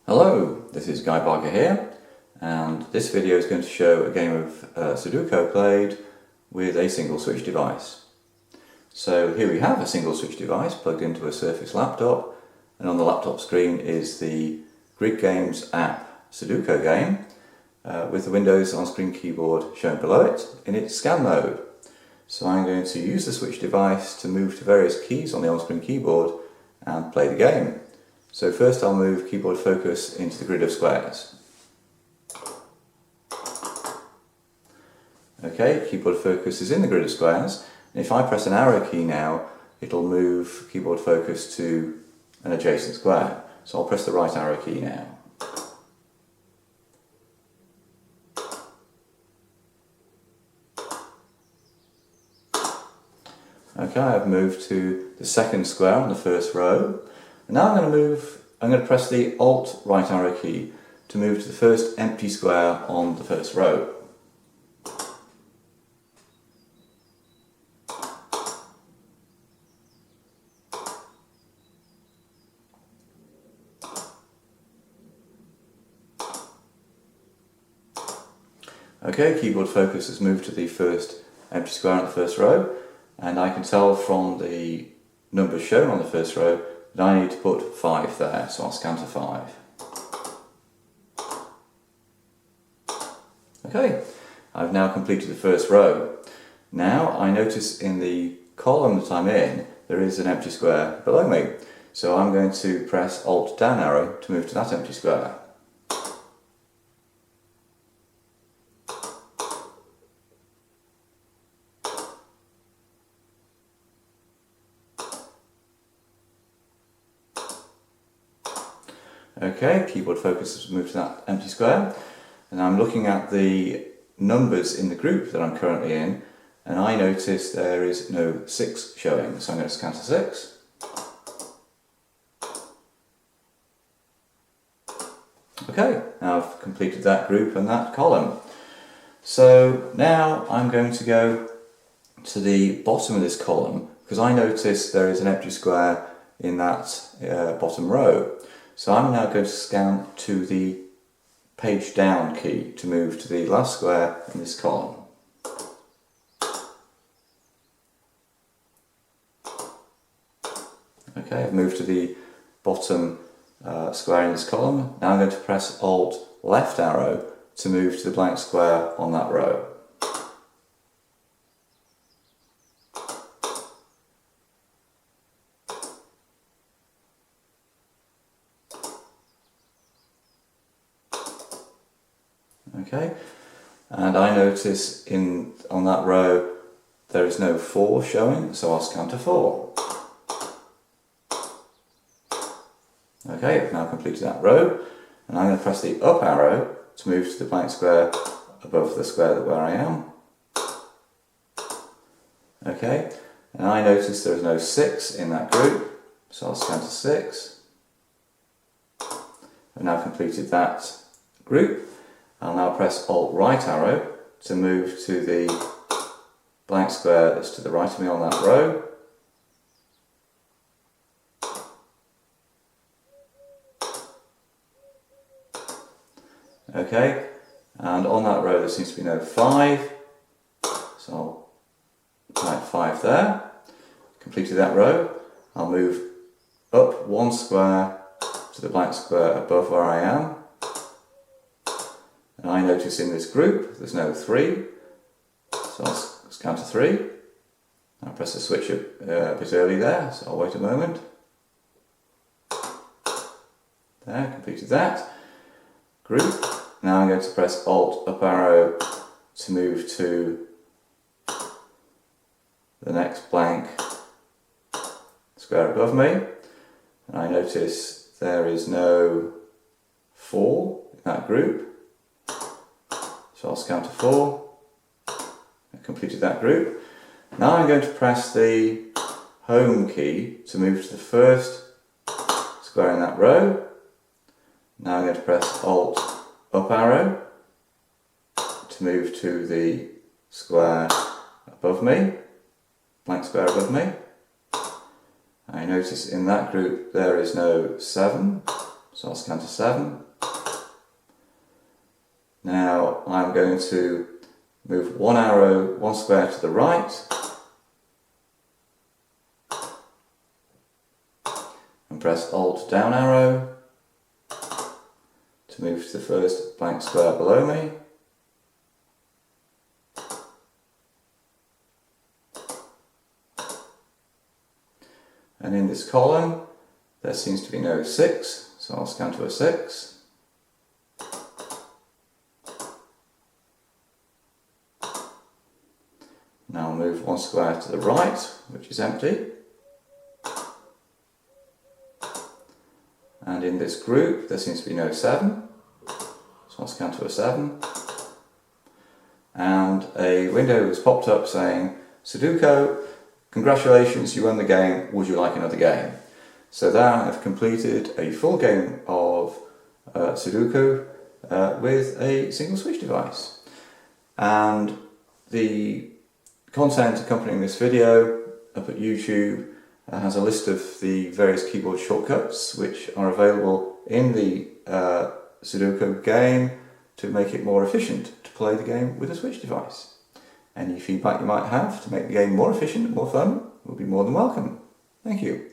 Hello, this is Guy Barker here, and this video is going to show a game of Sudoku played with a single switch device. So here we have a single switch device plugged into a Surface laptop, and on the laptop screen is the Grid Games app Sudoku game with the Windows on-screen keyboard shown below it in its scan mode. So I'm going to use the switch device to move to various keys on the on-screen keyboard and play the game. So first I'll move keyboard focus into the grid of squares. Okay, keyboard focus is in the grid of squares, and if I press an arrow key now, it'll move keyboard focus to an adjacent square. So I'll press the right arrow key now. Okay, I've moved to the second square on the first row. And now I'm going to press the Alt right arrow key to move to the first empty square on the first row. Okay, keyboard focus has moved to the first empty square on the first row, and I can tell from the numbers shown on the first row that I need to put 5 there, so I'll scan to 5. Okay, I've now completed the first row. Now I notice in the column that I'm in there is an empty square below me, so I'm going to press Alt down arrow to move to that empty square. Okay, keyboard focus has moved to that empty square, and I'm looking at the numbers in the group that I'm currently in, and I notice there is no 6 showing, so I'm going to scan to 6. Okay, now I've completed that group and that column. So now I'm going to go to the bottom of this column, because I notice there is an empty square in that bottom row. So I'm now going to scan to the page down key to move to the last square in this column. Okay, I've moved to the bottom square in this column. Now I'm going to press Alt left arrow to move to the blank square on that row. Okay, and I notice on that row there is no 4 showing, so I'll scan to 4. Okay, I've now completed that row, and I'm going to press the up arrow to move to the blank square above the square where I am. Okay, and I notice there is no 6 in that group, so I'll scan to 6. I've now completed that group. I'll now press Alt right arrow to move to the blank square that's to the right of me on that row. Okay, and on that row there seems to be no 5, so I'll type 5 there. Completed that row. I'll move up 1 square to the blank square above where I am. And I notice in this group there's no 3, so I'll scan to 3. I'll press the switch a bit early there, so I'll wait a moment. There, completed that group. Now I'm going to press Alt up arrow to move to the next blank square above me. And I notice there is no 4 in that group. So I'll scan to 4. I've completed that group. Now I'm going to press the home key to move to the first square in that row. Now I'm going to press Alt up arrow to move to the square above me, blank square above me. I notice in that group there is no 7, So I'll scan to 7. Now I'm going to move one arrow, one square to the right, and press Alt down arrow to move to the first blank square below me. And in this column there seems to be no 6, so I'll scan to a 6. Now I'll move one square to the right, which is empty. And in this group there seems to be no 7, so I'll scan to a 7. And a window has popped up saying, Sudoku, congratulations, you won the game, would you like another game? So there I've completed a full game of Sudoku with a single switch device. And the content accompanying this video up at YouTube has a list of the various keyboard shortcuts which are available in the Sudoku game to make it more efficient to play the game with a switch device. Any feedback you might have to make the game more efficient and more fun will be more than welcome. Thank you.